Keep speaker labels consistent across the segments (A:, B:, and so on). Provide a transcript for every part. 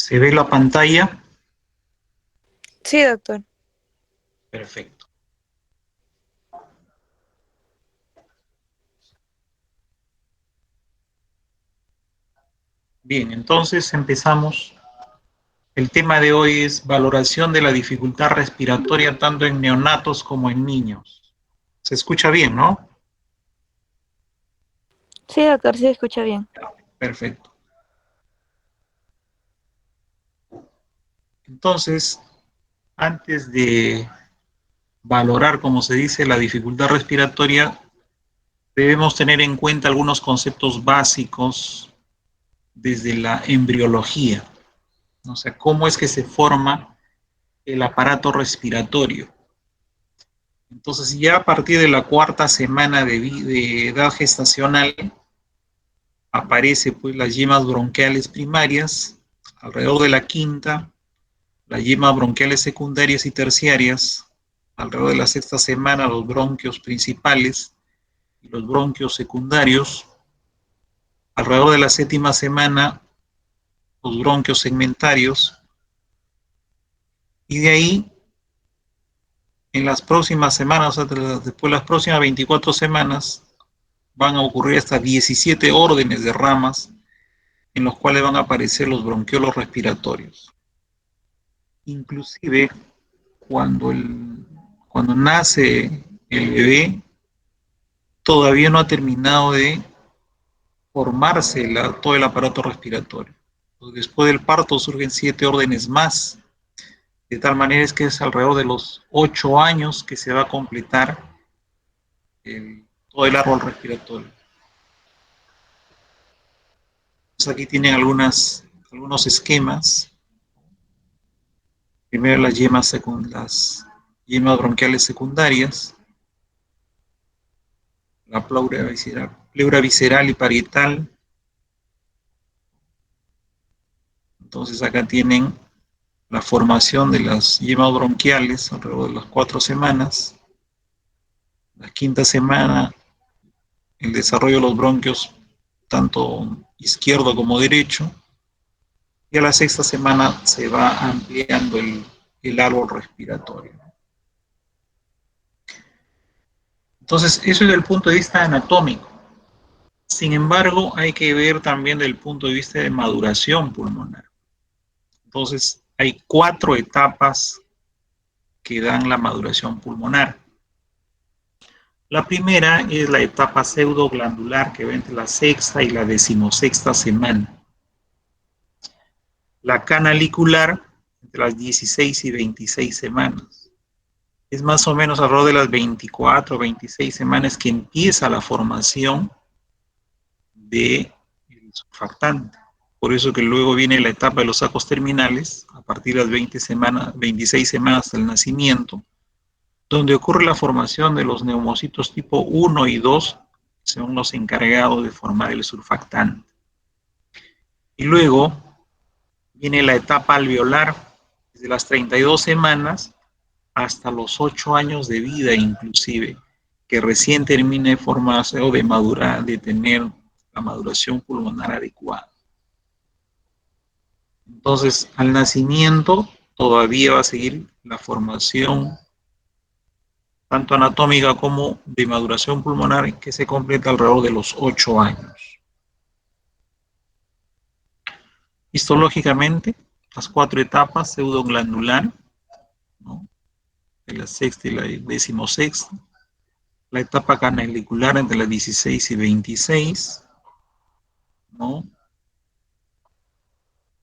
A: ¿Se ve la pantalla?
B: Sí, doctor.
A: Perfecto. Bien, entonces empezamos. El tema de hoy es valoración de la dificultad respiratoria tanto en neonatos como en niños. ¿Se escucha bien, no?
B: Sí, doctor, sí escucha bien.
A: Perfecto. Entonces, antes de valorar, como se dice, la dificultad respiratoria, debemos tener en cuenta algunos conceptos básicos desde la embriología. O sea, cómo es que se forma el aparato respiratorio. Entonces, ya a partir de la cuarta semana de edad gestacional, aparece pues las yemas bronquiales primarias, alrededor de la quinta, las yemas bronquiales secundarias y terciarias, alrededor de la sexta semana, los bronquios principales y los bronquios secundarios, alrededor de la séptima semana, los bronquios segmentarios, y de ahí, en las próximas semanas, o sea, después de las próximas 24 semanas, van a ocurrir hasta 17 órdenes de ramas en los cuales van a aparecer los bronquiolos respiratorios. Inclusive, cuando, cuando nace el bebé, todavía no ha terminado de formarse todo el aparato respiratorio. Después del parto surgen 7 órdenes más, de tal manera es que es alrededor de los 8 años que se va a completar todo el árbol respiratorio. Entonces aquí tienen algunos esquemas. Primero las yemas bronquiales secundarias, la pleura visceral y parietal. Entonces acá tienen la formación de las yemas bronquiales alrededor de las 4 semanas. La quinta semana, el desarrollo de los bronquios, tanto izquierdo como derecho. Y a la sexta semana se va ampliando el árbol respiratorio. Entonces, eso es desde el punto de vista anatómico. Sin embargo, hay que ver también desde el punto de vista de maduración pulmonar. Entonces, hay 4 etapas que dan la maduración pulmonar. La primera es la etapa pseudoglandular que va entre la sexta y la decimosexta semana. La canalicular entre las 16 y 26 semanas. Es más o menos alrededor de las 24 o 26 semanas que empieza la formación del surfactante. Por eso que luego viene la etapa de los sacos terminales, a partir de las 26 semanas del nacimiento, donde ocurre la formación de los neumocitos tipo 1 y 2, que son los encargados de formar el surfactante. Y luego viene la etapa alveolar, desde las 32 semanas hasta los 8 años de vida inclusive, que recién termina de formarse o de madurar, de tener la maduración pulmonar adecuada. Entonces, al nacimiento todavía va a seguir la formación tanto anatómica como de maduración pulmonar que se completa alrededor de los 8 años. Histológicamente, las 4 etapas, pseudoglandular, ¿no?, de la sexta y la decimosexta, la etapa canalicular entre las 16 y 26, ¿no?,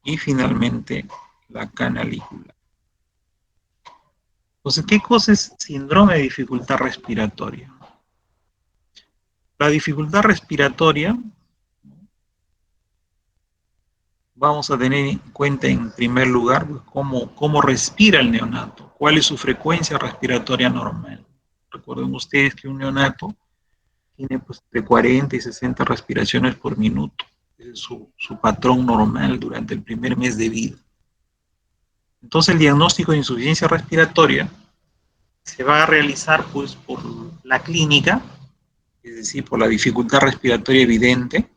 A: y finalmente la canalicular. Entonces, ¿qué cosa es síndrome de dificultad respiratoria? La dificultad respiratoria, vamos a tener en cuenta en primer lugar pues, cómo respira el neonato, cuál es su frecuencia respiratoria normal. Recuerden ustedes que un neonato tiene pues, de 40 y 60 respiraciones por minuto. Ese es su patrón normal durante el primer mes de vida. Entonces el diagnóstico de insuficiencia respiratoria se va a realizar pues, por la clínica, es decir, por la dificultad respiratoria evidente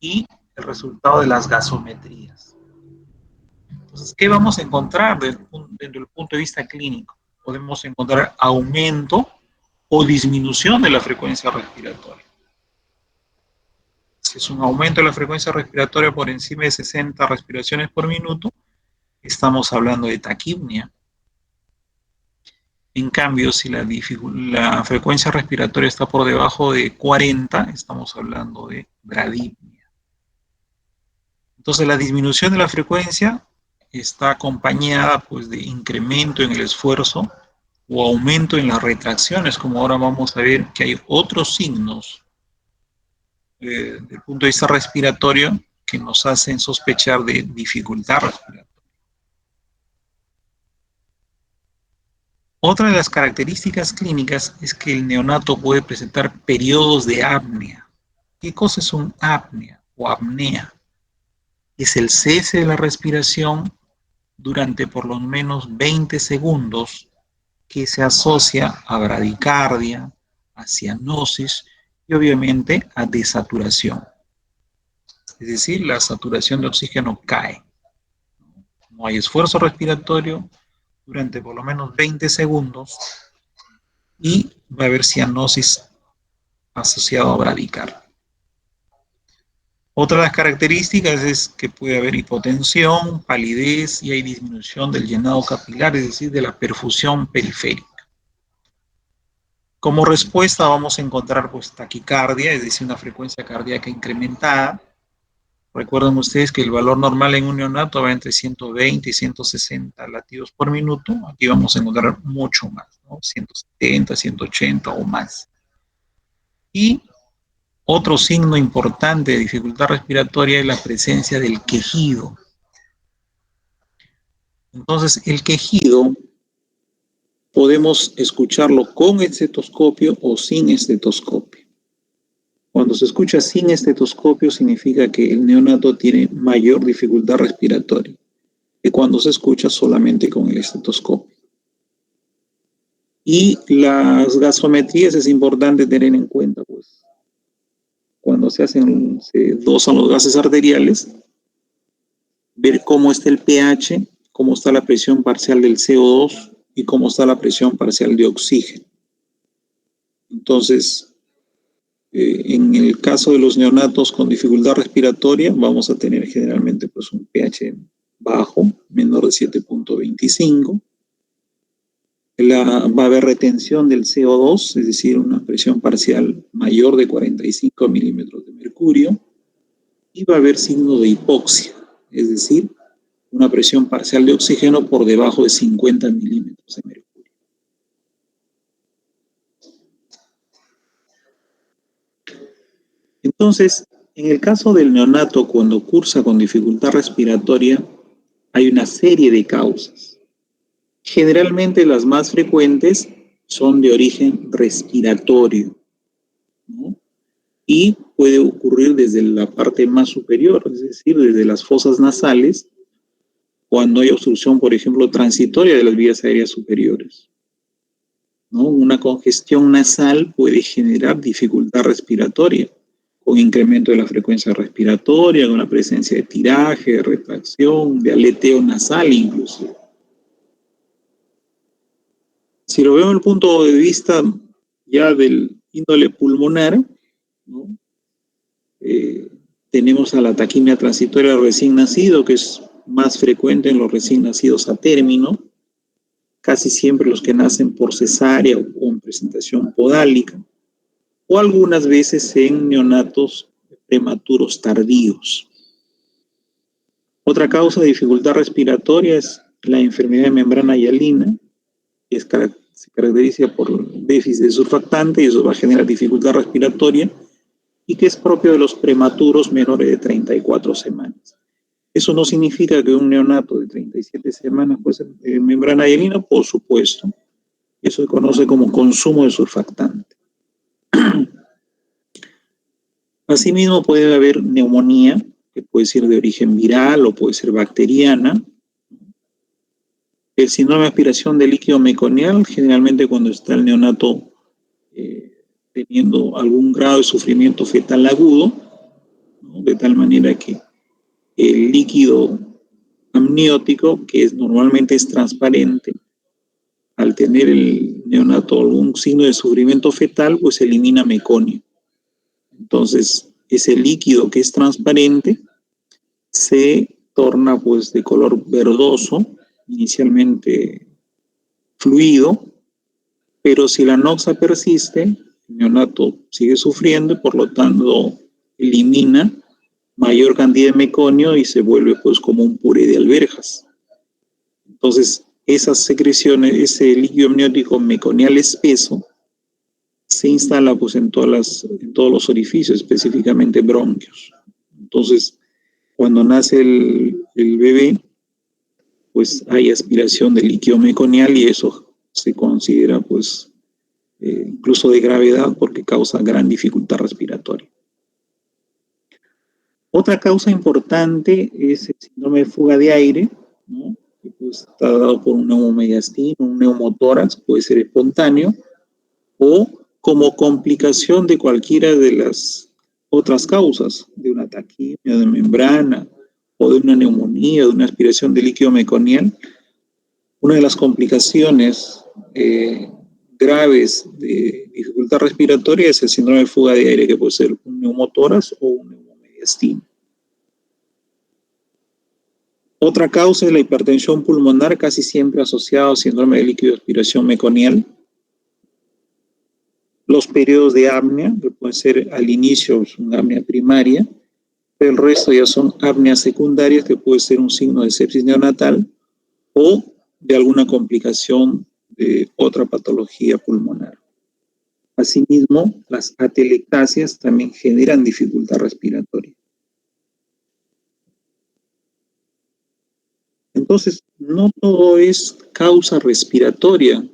A: y el resultado de las gasometrías. Entonces, ¿qué vamos a encontrar desde el punto de vista clínico? Podemos encontrar aumento o disminución de la frecuencia respiratoria. Si es un aumento de la frecuencia respiratoria por encima de 60 respiraciones por minuto, estamos hablando de taquipnia. En cambio, si la frecuencia respiratoria está por debajo de 40, estamos hablando de bradipnia. Entonces, la disminución de la frecuencia está acompañada pues, de incremento en el esfuerzo o aumento en las retracciones, como ahora vamos a ver que hay otros signos desde el punto de vista respiratorio que nos hacen sospechar de dificultad respiratoria. Otra de las características clínicas es que el neonato puede presentar periodos de apnea. ¿Qué cosa es un apnea o apnea? Es el cese de la respiración durante por lo menos 20 segundos que se asocia a bradicardia, a cianosis y obviamente a desaturación. Es decir, la saturación de oxígeno cae. No hay esfuerzo respiratorio durante por lo menos 20 segundos y va a haber cianosis asociado a bradicardia. Otra de las características es que puede haber hipotensión, palidez y hay disminución del llenado capilar, es decir, de la perfusión periférica. Como respuesta vamos a encontrar pues, taquicardia, es decir, una frecuencia cardíaca incrementada. Recuerden ustedes que el valor normal en un neonato va entre 120 y 160 latidos por minuto. Aquí vamos a encontrar mucho más, ¿no? 170, 180 o más. Y otro signo importante de dificultad respiratoria es la presencia del quejido. Entonces, el quejido podemos escucharlo con estetoscopio o sin estetoscopio. Cuando se escucha sin estetoscopio significa que el neonato tiene mayor dificultad respiratoria que cuando se escucha solamente con el estetoscopio. Y las gasometrías es importante tener en cuenta, pues, cuando se dosan los gases arteriales, ver cómo está el pH, cómo está la presión parcial del CO2 y cómo está la presión parcial de oxígeno. Entonces, en el caso de los neonatos con dificultad respiratoria, vamos a tener generalmente pues, un pH bajo, menor de 7.25. Va a haber retención del CO2, es decir, una presión parcial mayor de 45 milímetros de mercurio. Y va a haber signo de hipoxia, es decir, una presión parcial de oxígeno por debajo de 50 milímetros de mercurio. Entonces, en el caso del neonato, cuando cursa con dificultad respiratoria, hay una serie de causas. Generalmente las más frecuentes son de origen respiratorio, ¿no? Y puede ocurrir desde la parte más superior, es decir, desde las fosas nasales, cuando hay obstrucción, por ejemplo, transitoria de las vías aéreas superiores, ¿no? Una congestión nasal puede generar dificultad respiratoria, con incremento de la frecuencia respiratoria, con la presencia de tiraje, de retracción, de aleteo nasal inclusive. Si lo vemos desde el punto de vista ya del índole pulmonar, ¿no? Tenemos a la taquimia transitoria del recién nacido, que es más frecuente en los recién nacidos a término, casi siempre los que nacen por cesárea o en presentación podálica, o algunas veces en neonatos prematuros tardíos. Otra causa de dificultad respiratoria es la enfermedad de membrana hialina, que se caracteriza por déficit de surfactante y eso va a generar dificultad respiratoria y que es propio de los prematuros menores de 34 semanas. Eso no significa que un neonato de 37 semanas puede ser membrana hialina, por supuesto. Eso se conoce como consumo de surfactante. Asimismo puede haber neumonía, que puede ser de origen viral o puede ser bacteriana. El síndrome de aspiración de líquido meconial, generalmente cuando está el neonato teniendo algún grado de sufrimiento fetal agudo, ¿no? De tal manera que el líquido amniótico, que normalmente es transparente. Al tener el neonato algún signo de sufrimiento fetal, pues elimina meconio. Entonces, ese líquido que es transparente se torna pues de color verdoso, inicialmente fluido, pero si la noxa persiste, el neonato sigue sufriendo y por lo tanto elimina mayor cantidad de meconio y se vuelve pues como un puré de alberjas. Entonces, esas secreciones, ese líquido amniótico meconial espeso, se instala pues en todos los orificios, específicamente bronquios. Entonces, cuando nace el bebé, pues hay aspiración de líquido meconial y eso se considera pues incluso de gravedad porque causa gran dificultad respiratoria. Otra causa importante es el síndrome de fuga de aire, ¿no? Que pues está dado por un neumomediastino, un neumotórax, puede ser espontáneo, o como complicación de cualquiera de las otras causas, de una taquimia, de membrana, o de una neumonía, de una aspiración de líquido meconial. Una de las complicaciones graves de dificultad respiratoria es el síndrome de fuga de aire, que puede ser un neumotórax o un neumomediastino. Otra causa es la hipertensión pulmonar, casi siempre asociada al síndrome de líquido de aspiración meconial. Los periodos de apnea, que pueden ser al inicio una apnea primaria, pero el resto ya son apneas secundarias, que puede ser un signo de sepsis neonatal o de alguna complicación de otra patología pulmonar. Asimismo, las atelectasias también generan dificultad respiratoria. Entonces, no todo es causa respiratoria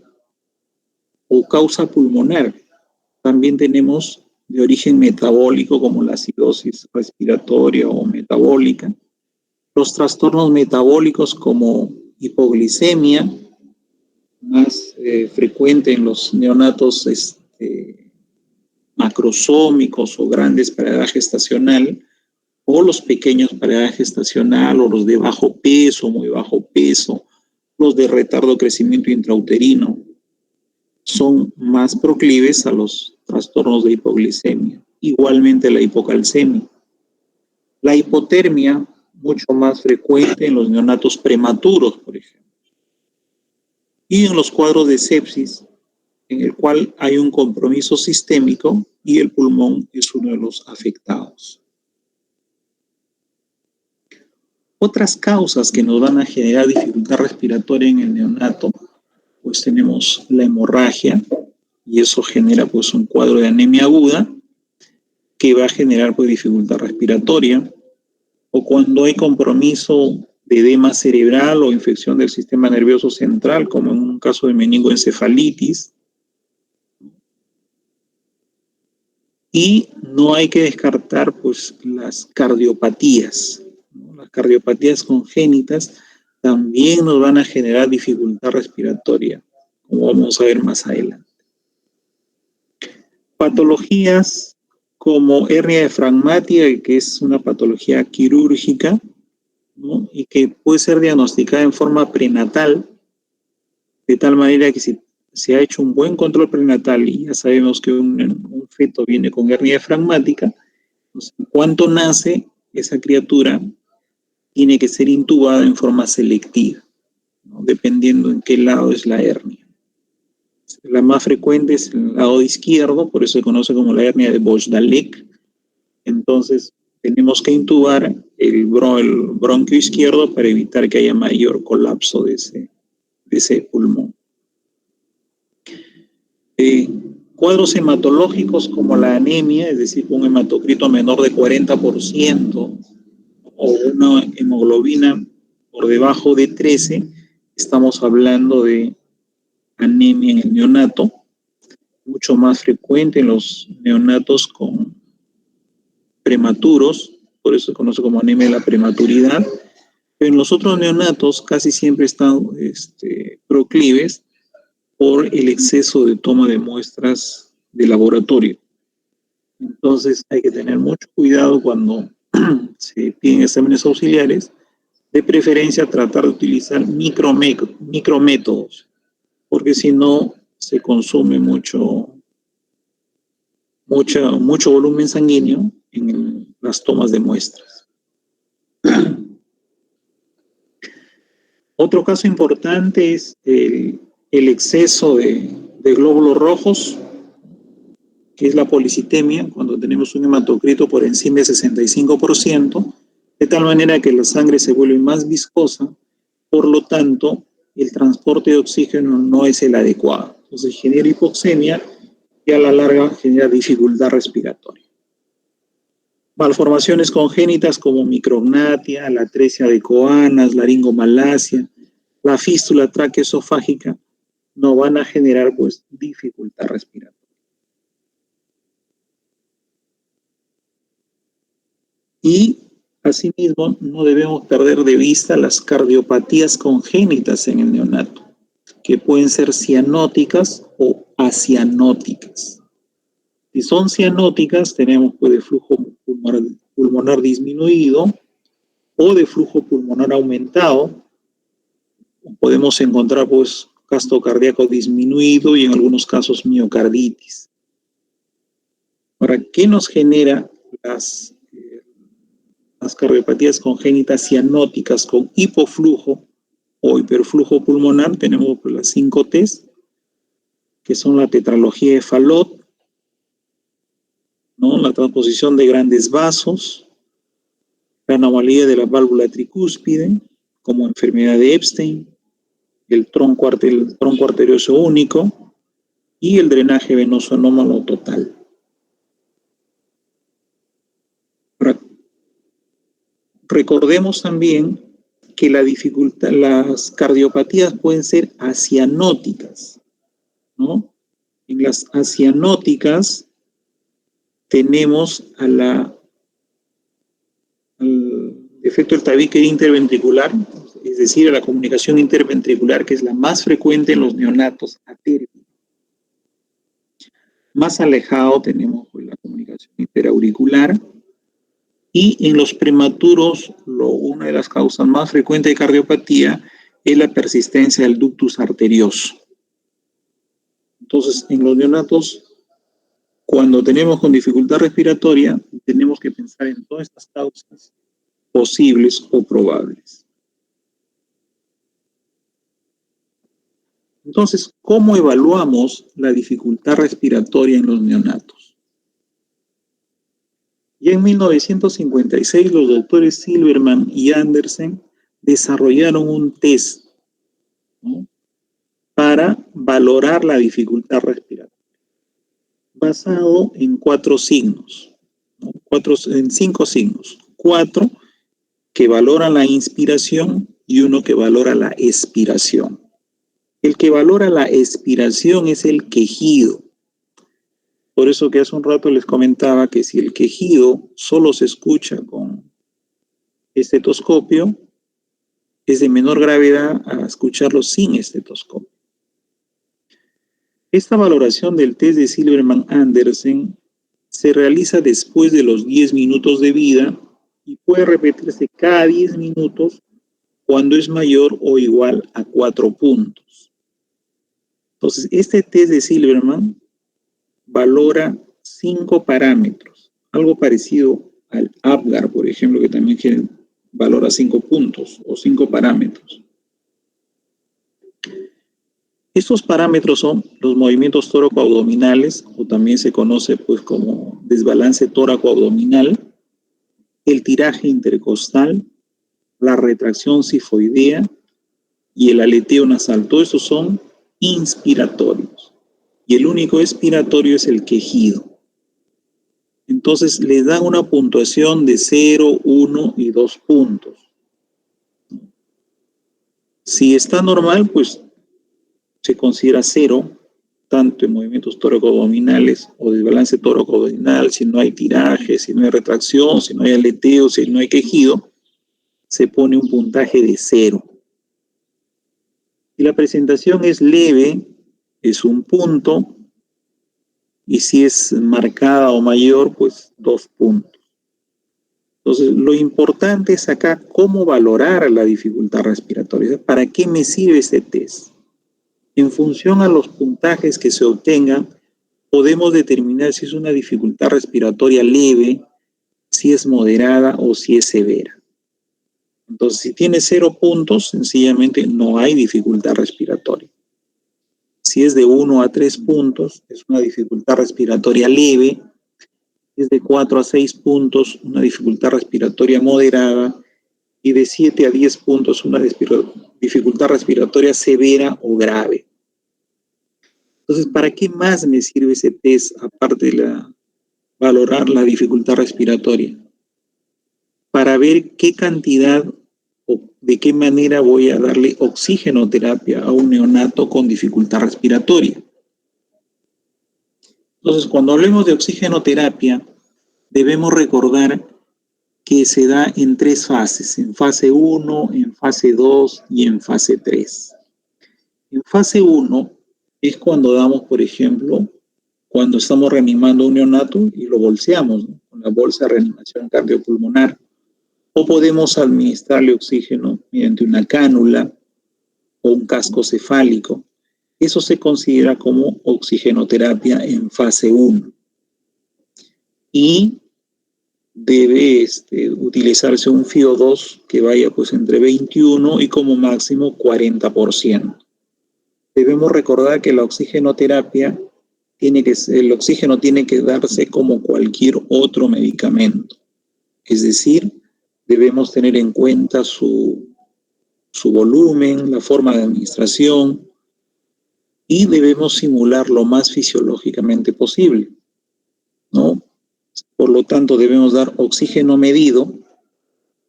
A: o causa pulmonar. También tenemos de origen metabólico, como la acidosis respiratoria o metabólica. Los trastornos metabólicos como hipoglicemia, más frecuente en los neonatos macrosómicos o grandes para edad gestacional, o los pequeños para edad gestacional, o los de bajo peso, muy bajo peso, los de retardo de crecimiento intrauterino, son más proclives a los trastornos de hipoglicemia. Igualmente la hipocalcemia. La hipotermia, mucho más frecuente en los neonatos prematuros, por ejemplo. Y en los cuadros de sepsis, en el cual hay un compromiso sistémico y el pulmón es uno de los afectados. Otras causas que nos van a generar dificultad respiratoria en el neonato, pues tenemos la hemorragia, y eso genera pues un cuadro de anemia aguda que va a generar pues dificultad respiratoria, o cuando hay compromiso de edema cerebral o infección del sistema nervioso central, como en un caso de meningoencefalitis. Y no hay que descartar pues las cardiopatías, ¿no? Las cardiopatías congénitas también nos van a generar dificultad respiratoria, como vamos a ver más adelante. Patologías como hernia diafragmática, que es una patología quirúrgica, ¿no? Y que puede ser diagnosticada en forma prenatal, de tal manera que si se ha hecho un buen control prenatal y ya sabemos que un feto viene con hernia diafragmática, pues, en cuanto nace, esa criatura tiene que ser intubada en forma selectiva, ¿no? Dependiendo en qué lado es la hernia. La más frecuente es el lado izquierdo, por eso se conoce como la hernia de Bosch-Dallek. Entonces, tenemos que intubar el bronquio izquierdo para evitar que haya mayor colapso de ese pulmón. Cuadros hematológicos como la anemia, es decir, un hematocrito menor de 40% o una hemoglobina por debajo de 13, estamos hablando de anemia en el neonato, mucho más frecuente en los neonatos con prematuros, por eso se conoce como anemia de la prematuridad, pero en los otros neonatos casi siempre están proclives por el exceso de toma de muestras de laboratorio. Entonces hay que tener mucho cuidado cuando se piden exámenes auxiliares De preferencia tratar de utilizar micrométodos, porque si no se consume mucho volumen sanguíneo en las tomas de muestras. Otro caso importante es el exceso de glóbulos rojos, que es la policitemia, cuando tenemos un hematocrito por encima de 65%, de tal manera que la sangre se vuelve más viscosa, por lo tanto, el transporte de oxígeno no es el adecuado. Entonces genera hipoxemia y a la larga genera dificultad respiratoria. Malformaciones congénitas como micrognatia, la atresia de Coanas, laringomalacia, la fístula traqueoesofágica no van a generar pues dificultad respiratoria. Y asimismo no debemos perder de vista las cardiopatías congénitas en el neonato, que pueden ser cianóticas o acianóticas. Si son cianóticas, tenemos pues de flujo pulmonar disminuido o de flujo pulmonar aumentado. Podemos encontrar pues gasto cardíaco disminuido y en algunos casos miocarditis. Ahora, ¿qué nos genera las cardiopatías congénitas cianóticas con hipoflujo o hiperflujo pulmonar? Tenemos pues las 5 T's, que son la tetralogía de Fallot, ¿no? La transposición de grandes vasos, la anomalía de la válvula tricúspide, como enfermedad de Epstein, el tronco arterioso único y el drenaje venoso anómalo total. Recordemos también que las cardiopatías pueden ser acianóticas, ¿no? En las acianóticas tenemos al defecto del tabique interventricular, es decir, a la comunicación interventricular, que es la más frecuente en los neonatos atérmicos. Más alejado tenemos pues, la comunicación interauricular, y en los prematuros una de las causas más frecuentes de cardiopatía es la persistencia del ductus arterioso. Entonces, en los neonatos, cuando tenemos con dificultad respiratoria, tenemos que pensar en todas estas causas posibles o probables. Entonces, ¿cómo evaluamos la dificultad respiratoria en los neonatos? Ya en 1956 los doctores Silverman y Andersen desarrollaron un test, ¿no?, para valorar la dificultad respiratoria, basado en 4 signos, ¿no? En 5 signos, 4 que valoran la inspiración y 1 que valora la expiración. El que valora la expiración es el quejido. Por eso que hace un rato les comentaba que si el quejido solo se escucha con estetoscopio, es de menor gravedad a escucharlo sin estetoscopio. Esta valoración del test de Silverman-Andersen se realiza después de los 10 minutos de vida y puede repetirse cada 10 minutos cuando es mayor o igual a 4 puntos. Entonces, este test de Silverman valora 5 parámetros, algo parecido al APGAR, por ejemplo, que también valora 5 puntos o 5 parámetros. Estos parámetros son los movimientos tóraco-abdominales, o también se conoce pues como desbalance tóraco-abdominal, el tiraje intercostal, la retracción sifoidea y el aleteo nasal. Todos estos son inspiratorios. Y el único expiratorio es el quejido. Entonces les dan una puntuación de 0, 1 y 2 puntos. Si está normal, pues se considera 0, tanto en movimientos tóraco-abdominales o desbalance tóraco-abdominal, si no hay tiraje, si no hay retracción, si no hay aleteo, si no hay quejido, se pone un puntaje de 0. Si la presentación es leve, es 1 punto, y si es marcada o mayor, pues 2 puntos. Entonces, lo importante es acá cómo valorar la dificultad respiratoria. ¿Para qué me sirve este test? En función a los puntajes que se obtengan, podemos determinar si es una dificultad respiratoria leve, si es moderada o si es severa. Entonces, si tiene 0 puntos, sencillamente no hay dificultad respiratoria. Si es de 1 a 3 puntos, es una dificultad respiratoria leve. Si es de 4 a 6 puntos, una dificultad respiratoria moderada. Y de 7 a 10 puntos, una dificultad respiratoria severa o grave. Entonces, ¿para qué más me sirve ese test, aparte de valorar la dificultad respiratoria? Para ver qué cantidad o de qué manera voy a darle oxigenoterapia a un neonato con dificultad respiratoria. Entonces, cuando hablemos de oxigenoterapia, debemos recordar que se da en 3 fases, en fase 1, en fase 2 y en fase 3. En fase 1 es cuando damos, por ejemplo, cuando estamos reanimando a un neonato y lo bolseamos, ¿no?, con la bolsa de reanimación cardiopulmonar. O podemos administrarle oxígeno mediante una cánula o un casco cefálico. Eso se considera como oxigenoterapia en fase 1. Y debe utilizarse un FiO2 que vaya pues entre 21 y como máximo 40%. Debemos recordar que la oxigenoterapia el oxígeno tiene que darse como cualquier otro medicamento. Es decir, debemos tener en cuenta su volumen, la forma de administración, y debemos simular lo más fisiológicamente posible, ¿no? Por lo tanto, debemos dar oxígeno medido,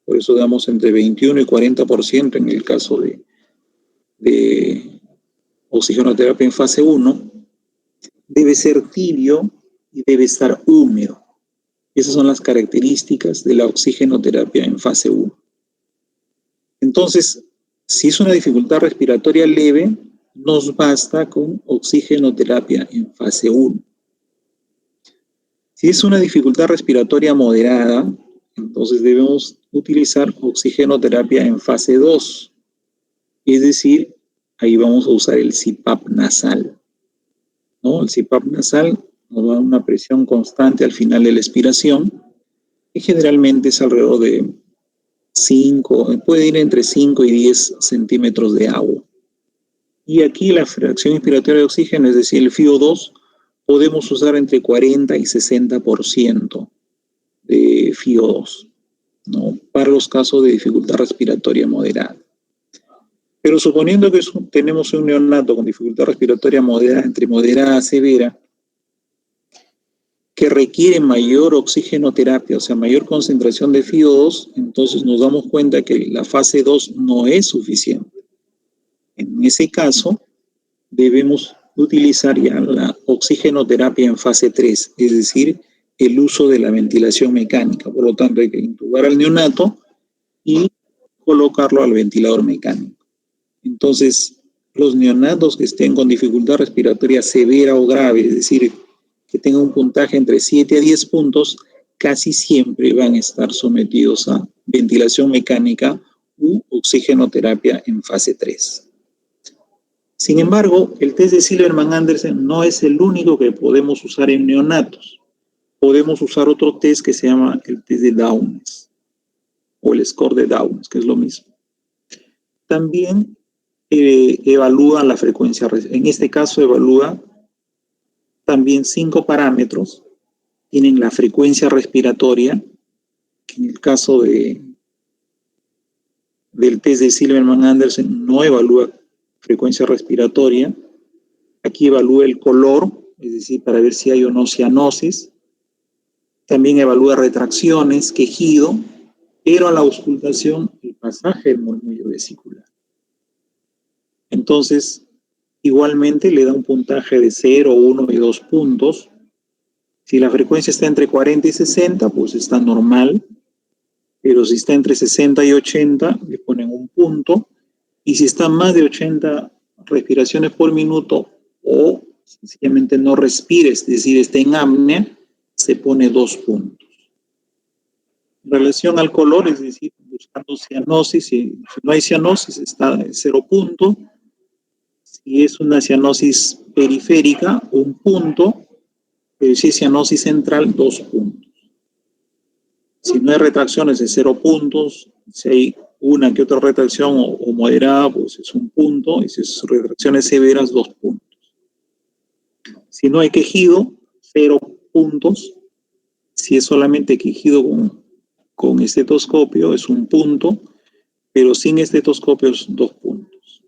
A: por eso damos entre 21 y 40% en el caso de oxigenoterapia en fase 1, debe ser tibio y debe estar húmedo. Esas son las características de la oxigenoterapia en fase 1. Entonces, si es una dificultad respiratoria leve, nos basta con oxigenoterapia en fase 1. Si es una dificultad respiratoria moderada, entonces debemos utilizar oxigenoterapia en fase 2. Es decir, ahí vamos a usar el CPAP nasal, ¿no? El CPAP nasal nos da una presión constante al final de la expiración, que generalmente es alrededor de 5, puede ir entre 5 y 10 centímetros de agua. Y aquí la fracción inspiratoria de oxígeno, es decir, el FiO2, podemos usar entre 40 y 60% de FiO2, ¿no?, para los casos de dificultad respiratoria moderada. Pero suponiendo que tenemos un neonato con dificultad respiratoria moderada, entre moderada a severa, que requiere mayor oxigenoterapia, o sea, mayor concentración de FiO2, entonces nos damos cuenta que la fase 2 no es suficiente. En ese caso, debemos utilizar ya la oxigenoterapia en fase 3, es decir, el uso de la ventilación mecánica. Por lo tanto, hay que intubar al neonato y colocarlo al ventilador mecánico. Entonces, los neonatos que estén con dificultad respiratoria severa o grave, es decir, que tengan un puntaje entre 7 a 10 puntos, casi siempre van a estar sometidos a ventilación mecánica u oxigenoterapia en fase 3. Sin embargo, el test de Silverman-Andersen no es el único que podemos usar en neonatos. Podemos usar otro test que se llama el test de Downes o el score de Downes, que es lo mismo. También evalúa la frecuencia, en este caso evalúa también 5 parámetros. Tienen la frecuencia respiratoria, que en el caso del test de Silverman-Andersen no evalúa frecuencia respiratoria. Aquí evalúa el color, es decir, para ver si hay o no cianosis. También evalúa retracciones, quejido, pero a la auscultación el pasaje del murmullo vesicular. Entonces, igualmente le da un puntaje de 0, 1 y 2 puntos. Si la frecuencia está entre 40 y 60, pues está normal. Pero si está entre 60 y 80, le ponen un punto. Y si está más de 80 respiraciones por minuto o sencillamente no respire, es decir, está en apnea, se pone 2 puntos. En relación al color, es decir, buscando cianosis, si no hay cianosis está en 0 punto. Si es una cianosis periférica, 1 punto, pero si es cianosis central, 2 puntos. Si no hay retracciones de 0 puntos, si hay una que otra retracción o moderada, pues es 1 punto, y si es retracciones severas, 2 puntos. Si no hay quejido, 0 puntos. Si es solamente quejido con estetoscopio, es 1 punto, pero sin estetoscopio es 2 puntos.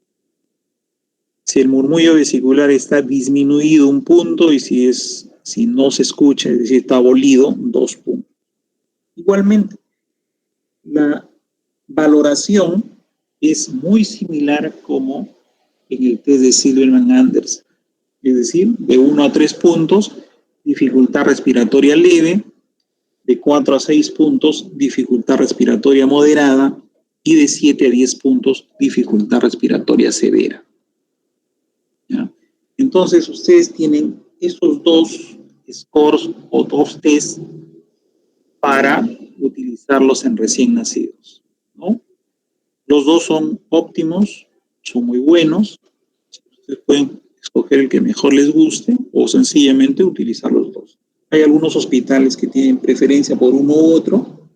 A: Si el murmullo vesicular está disminuido, 1 punto, y si no se escucha, es decir, está abolido, 2 puntos. Igualmente, la valoración es muy similar como en el test de Silverman-Andersen, es decir, de 1 a 3 puntos, dificultad respiratoria leve, de 4 a 6 puntos, dificultad respiratoria moderada, y de 7 a 10 puntos, dificultad respiratoria severa. ¿Ya? Entonces, ustedes tienen estos 2 scores o 2 tests para utilizarlos en recién nacidos, ¿no? Los 2 son óptimos, son muy buenos. Ustedes pueden escoger el que mejor les guste o sencillamente utilizar los 2. Hay algunos hospitales que tienen preferencia por uno u otro.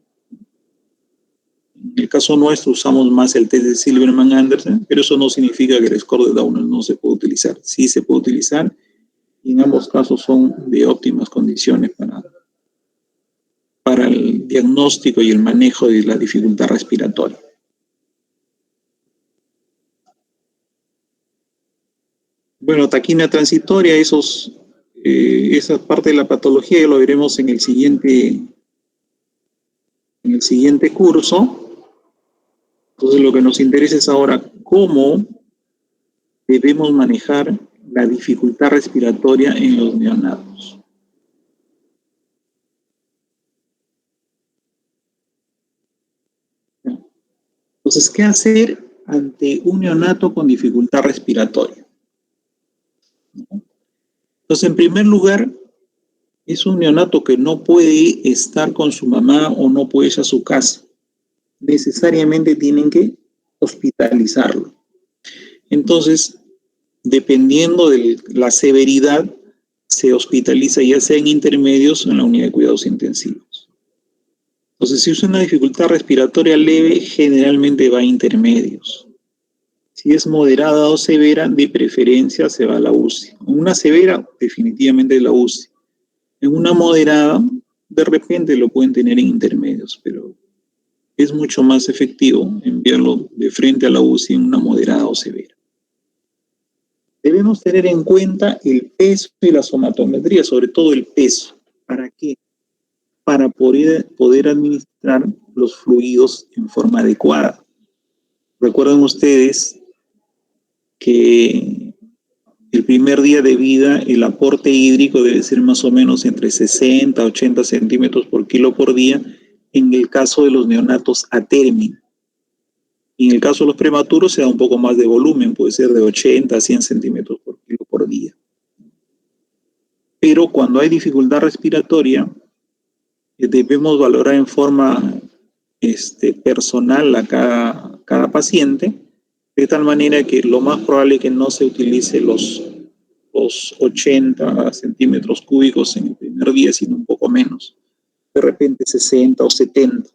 A: En el caso nuestro usamos más el test de Silverman-Andersen, pero eso no significa que el score de Downey no se puede utilizar. Sí se puede utilizar y en ambos casos son de óptimas condiciones para el diagnóstico y el manejo de la dificultad respiratoria. Bueno, taquimia transitoria, esa parte de la patología ya lo veremos en el siguiente curso. Entonces, lo que nos interesa es ahora cómo debemos manejar la dificultad respiratoria en los neonatos. Entonces, ¿qué hacer ante un neonato con dificultad respiratoria? Entonces, en primer lugar, es un neonato que no puede estar con su mamá o no puede ir a su casa. Necesariamente tienen que hospitalizarlo. Entonces, dependiendo de la severidad, se hospitaliza ya sea en intermedios o en la unidad de cuidados intensivos. Entonces, si es una dificultad respiratoria leve, generalmente va a intermedios. Si es moderada o severa, de preferencia se va a la UCI. En una severa, definitivamente la UCI. En una moderada, de repente lo pueden tener en intermedios, pero es mucho más efectivo enviarlo de frente a la UCI en una moderada o severa. Debemos tener en cuenta el peso y la somatometría, sobre todo el peso. ¿Para qué? Para poder administrar los fluidos en forma adecuada. Recuerden ustedes que el primer día de vida el aporte hídrico debe ser más o menos entre 60 a 80 centímetros por kilo por día en el caso de los neonatos a término. Y en el caso de los prematuros se da un poco más de volumen, puede ser de 80 a 100 centímetros por kilo por día. Pero cuando hay dificultad respiratoria, debemos valorar en forma personal a cada paciente, de tal manera que lo más probable es que no se utilice los 80 centímetros cúbicos en el primer día, sino un poco menos, de repente 60 o 70.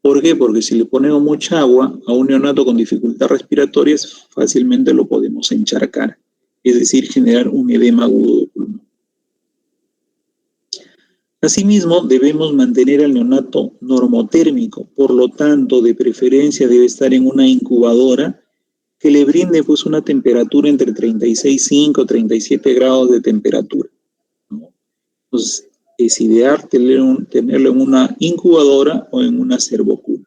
A: ¿Por qué? Porque si le ponemos mucha agua a un neonato con dificultad respiratoria, fácilmente lo podemos encharcar, es decir, generar un edema agudo de pulmón. Asimismo, debemos mantener al neonato normotérmico, por lo tanto, de preferencia debe estar en una incubadora que le brinde pues una temperatura entre 36,5 y 37 grados de temperatura, ¿no? Entonces, es ideal tenerlo en una incubadora o en una servocuna.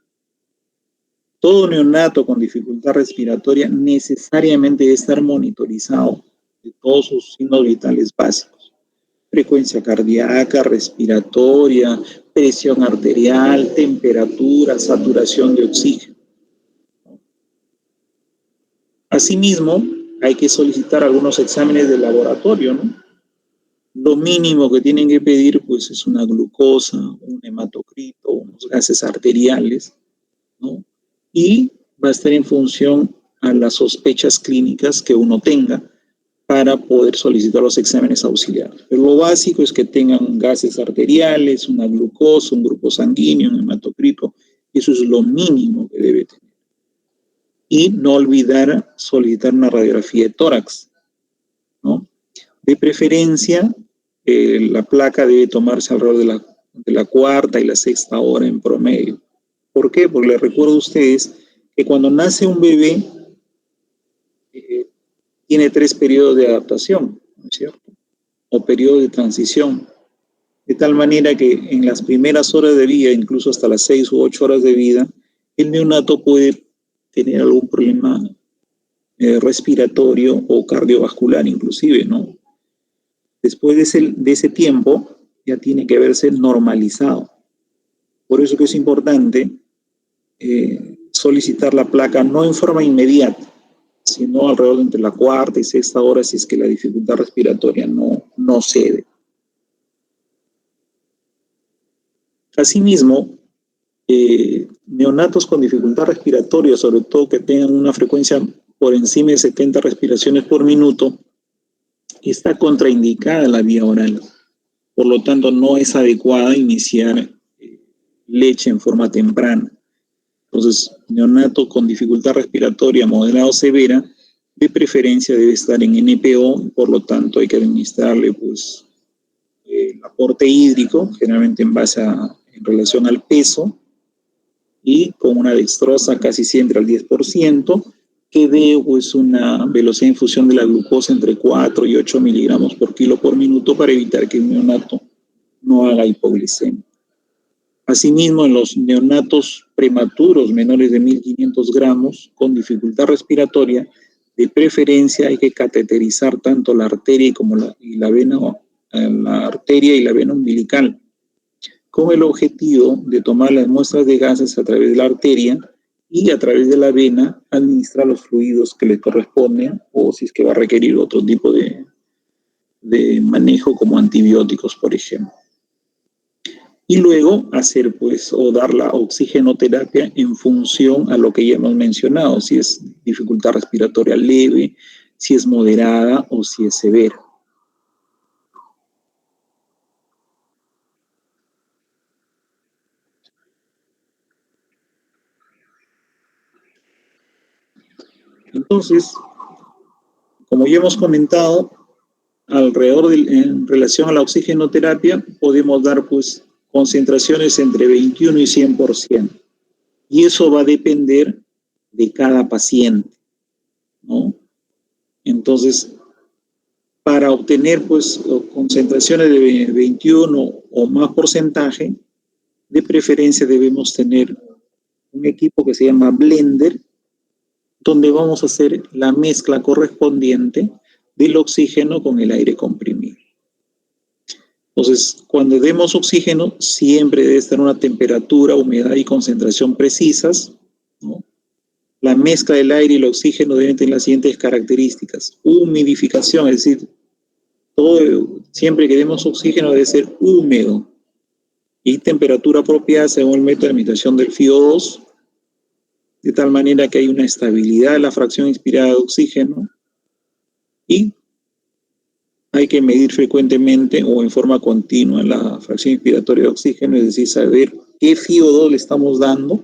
A: Todo neonato con dificultad respiratoria necesariamente debe estar monitorizado de todos sus signos vitales básicos: frecuencia cardíaca, respiratoria, presión arterial, temperatura, saturación de oxígeno. Asimismo, hay que solicitar algunos exámenes de laboratorio, ¿no? Lo mínimo que tienen que pedir pues es una glucosa, un hematocrito, unos gases arteriales, ¿no? Y va a estar en función a las sospechas clínicas que uno tenga para poder solicitar los exámenes auxiliares. Pero lo básico es que tengan gases arteriales, una glucosa, un grupo sanguíneo, un hematocrito. Eso es lo mínimo que debe tener. Y no olvidar solicitar una radiografía de tórax, ¿no? De preferencia, la placa debe tomarse alrededor de la cuarta y la sexta hora en promedio. ¿Por qué? Porque les recuerdo a ustedes que cuando nace un bebé, tiene 3 periodos de adaptación, ¿no es cierto? O periodos de transición. De tal manera que en las primeras horas de vida, incluso hasta las 6 u 8 horas de vida, el neonato puede tener algún problema respiratorio o cardiovascular inclusive, ¿no? Después de ese tiempo ya tiene que verse normalizado. Por eso que es importante solicitar la placa no en forma inmediata, sino alrededor de entre la cuarta y sexta hora si es que la dificultad respiratoria no cede. Asimismo, neonatos con dificultad respiratoria, sobre todo que tengan una frecuencia por encima de 70 respiraciones por minuto, está contraindicada la vía oral. Por lo tanto, no es adecuada iniciar leche en forma temprana. Entonces, neonato con dificultad respiratoria moderada o severa, de preferencia debe estar en NPO, por lo tanto hay que administrarle pues, el aporte hídrico, generalmente en relación al peso, y con una dextrosa casi siempre al 10%, que dé pues, una velocidad de infusión de la glucosa entre 4 y 8 miligramos por kilo por minuto para evitar que el neonato no haga hipoglicemia. Asimismo, en los neonatos prematuros menores de 1.500 gramos con dificultad respiratoria, de preferencia hay que cateterizar tanto la arteria como la arteria y la vena umbilical, con el objetivo de tomar las muestras de gases a través de la arteria y a través de la vena administrar los fluidos que le corresponden o si es que va a requerir otro tipo de manejo como antibióticos, por ejemplo. Y luego hacer pues o dar la oxigenoterapia en función a lo que ya hemos mencionado, si es dificultad respiratoria leve, si es moderada o si es severa. Entonces, como ya hemos comentado, en relación a la oxigenoterapia, podemos dar pues concentraciones entre 21 y 100%. Y eso va a depender de cada paciente, ¿no? Entonces, para obtener pues concentraciones de 21 o más porcentaje, de preferencia debemos tener un equipo que se llama blender, donde vamos a hacer la mezcla correspondiente del oxígeno con el aire comprimido. Entonces, cuando demos oxígeno, siempre debe estar una temperatura, humedad y concentración precisas, ¿no? La mezcla del aire y el oxígeno deben tener las siguientes características. Humidificación, es decir, siempre que demos oxígeno debe ser húmedo. Y temperatura apropiada según el método de limitación del FiO2, de tal manera que hay una estabilidad de la fracción inspirada de oxígeno y hay que medir frecuentemente o en forma continua la fracción inspiratoria de oxígeno, es decir, saber qué FiO2 le estamos dando.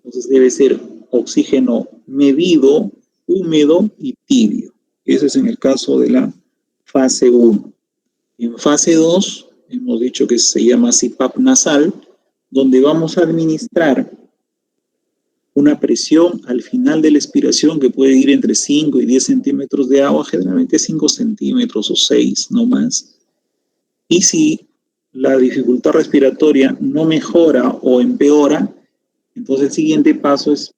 A: Entonces debe ser oxígeno medido, húmedo y tibio. Ese es en el caso de la fase 1. En fase 2, hemos dicho que se llama CPAP nasal, donde vamos a administrar una presión al final de la expiración que puede ir entre 5 y 10 centímetros de agua, generalmente 5 centímetros o 6, no más. Y si la dificultad respiratoria no mejora o empeora, entonces el siguiente paso es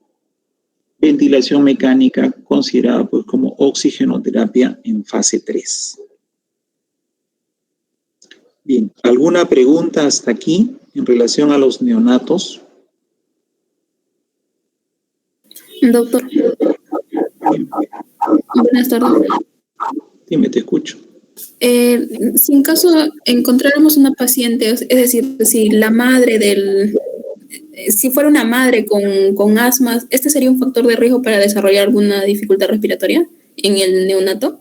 A: ventilación mecánica, considerada pues como oxigenoterapia en fase 3. Bien, ¿alguna pregunta hasta aquí en relación a los neonatos?
C: Doctor. Buenas tardes.
A: Dime, te escucho.
C: Si en caso encontráramos una paciente, es decir, si la madre si fuera una madre con asma, ¿este sería un factor de riesgo para desarrollar alguna dificultad respiratoria en el neonato?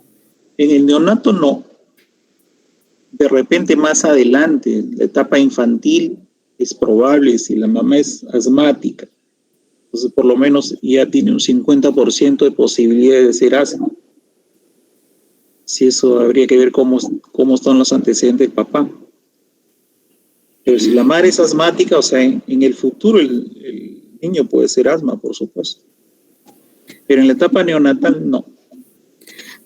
A: En el neonato no. De repente más adelante, en la etapa infantil, es probable si la mamá es asmática. Entonces, por lo menos ya tiene un 50% de posibilidad de ser asma. Si eso habría que ver cómo están los antecedentes del papá. Pero si la madre es asmática, o sea, en el futuro el niño puede ser asma, por supuesto. Pero en la etapa neonatal, no.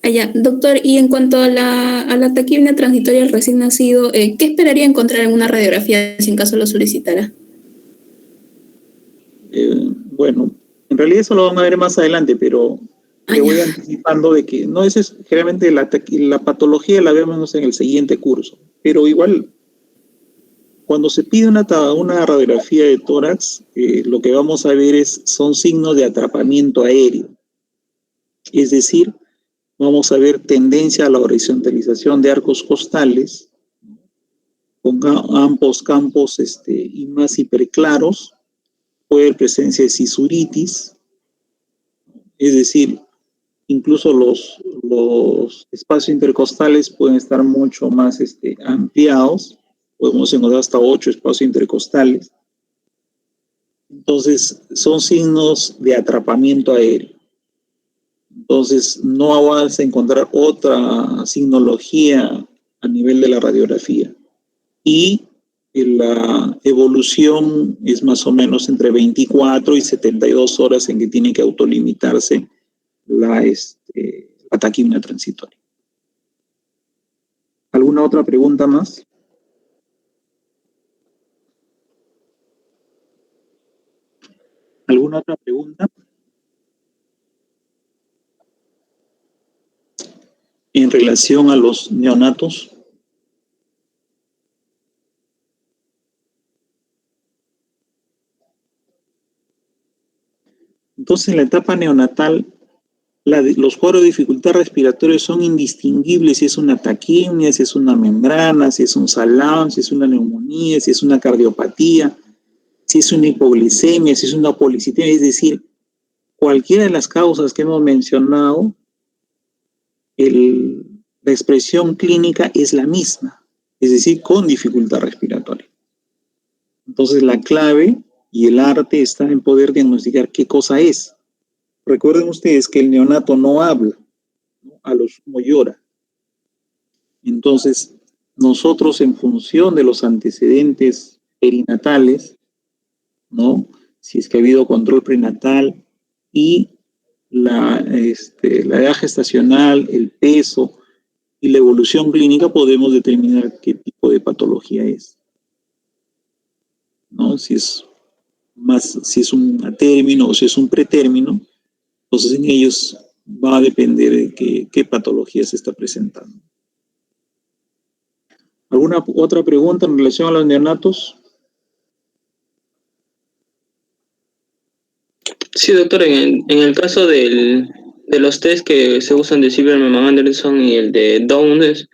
C: Allá, doctor, y en cuanto a la taquipnea transitoria del recién nacido, ¿qué esperaría encontrar en una radiografía si en caso lo solicitara?
A: Bueno, en realidad eso lo vamos a ver más adelante, pero te voy anticipando de que no, esa es generalmente la patología la vemos en el siguiente curso, pero igual cuando se pide una radiografía de tórax, lo que vamos a ver son signos de atrapamiento aéreo, es decir, vamos a ver tendencia a la horizontalización de arcos costales con ambos campos y más hiperclaros. Puede haber presencia de cisuritis, es decir, incluso los espacios intercostales pueden estar mucho más ampliados, podemos encontrar hasta 8 espacios intercostales. Entonces, son signos de atrapamiento aéreo. Entonces, no vas a encontrar otra signología a nivel de la radiografía. Y la evolución es más o menos entre 24 y 72 horas en que tiene que autolimitarse la taquipnea transitoria. ¿Alguna otra pregunta más? ¿Alguna otra pregunta? En relación a los neonatos. Entonces, en la etapa neonatal, los cuadros de dificultad respiratoria son indistinguibles si es una taquipnea, si es una membrana, si es un SALAM, si es una neumonía, si es una cardiopatía, si es una hipoglicemia, si es una policitemia, es decir, cualquiera de las causas que hemos mencionado, la expresión clínica es la misma, es decir, con dificultad respiratoria. Entonces, la clave y el arte está en poder diagnosticar qué cosa es. Recuerden ustedes que el neonato no habla, ¿no? A lo sumo llora. Entonces, nosotros en función de los antecedentes perinatales, ¿no? Si es que ha habido control prenatal y la edad gestacional, el peso y la evolución clínica, podemos determinar qué tipo de patología es, ¿no? Si es un término o si es un pretérmino, entonces en ellos va a depender de qué patología se está presentando. ¿Alguna otra pregunta en relación a los neonatos?
D: Sí, doctor, en el caso de los test que se usan de Silverman-Anderson y el de Downes,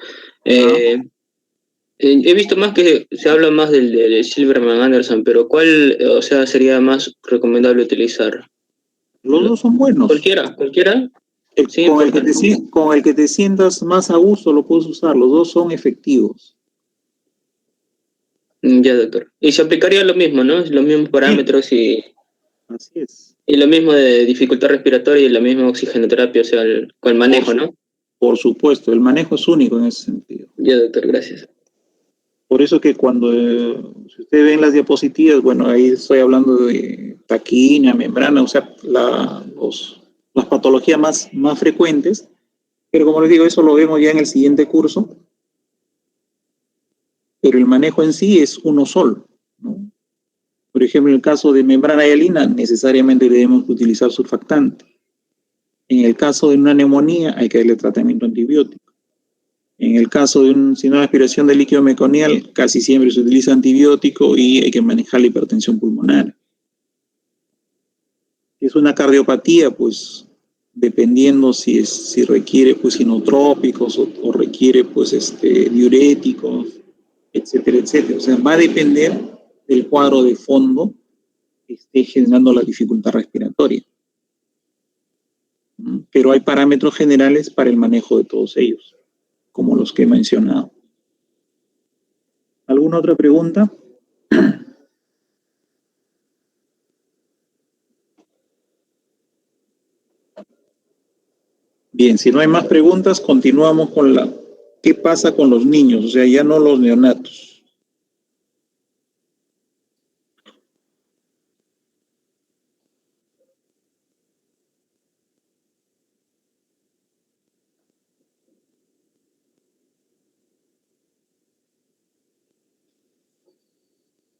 D: he visto más que se habla más del de Silverman-Anderson, pero ¿cuál, o sea, sería más recomendable utilizar?
A: Los dos son buenos.
D: ¿Cualquiera? Sí,
A: con el que te sientas más a gusto lo puedes usar, los dos son efectivos.
D: Ya, doctor. Y se aplicaría lo mismo, ¿no? Los mismos parámetros y...
A: Así es.
D: Y lo mismo de dificultad respiratoria y la misma oxigenoterapia, o sea, con el manejo, ¿no?
A: Por supuesto, el manejo es único en ese sentido.
D: Ya, doctor, gracias.
A: Por eso que cuando, si ustedes ven las diapositivas, bueno, ahí estoy hablando de taquipnea, membrana, o sea, las patologías más frecuentes, pero como les digo, eso lo vemos ya en el siguiente curso, pero el manejo en sí es uno solo, ¿no? Por ejemplo, en el caso de membrana hialina, necesariamente debemos utilizar surfactante. En el caso de una neumonía, hay que darle tratamiento antibiótico. En el caso de un síndrome de aspiración de líquido meconial, casi siempre se utiliza antibiótico y hay que manejar la hipertensión pulmonar. Si es una cardiopatía, pues dependiendo si requiere pues inotrópicos o requiere pues diuréticos, etcétera, etcétera. O sea, va a depender del cuadro de fondo que esté generando la dificultad respiratoria. Pero hay parámetros generales para el manejo de todos ellos, como los que he mencionado. ¿Alguna otra pregunta? Bien, si no hay más preguntas, continuamos con ¿qué pasa con los niños? O sea, ya no los neonatos.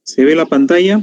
A: ¿Se ve la pantalla?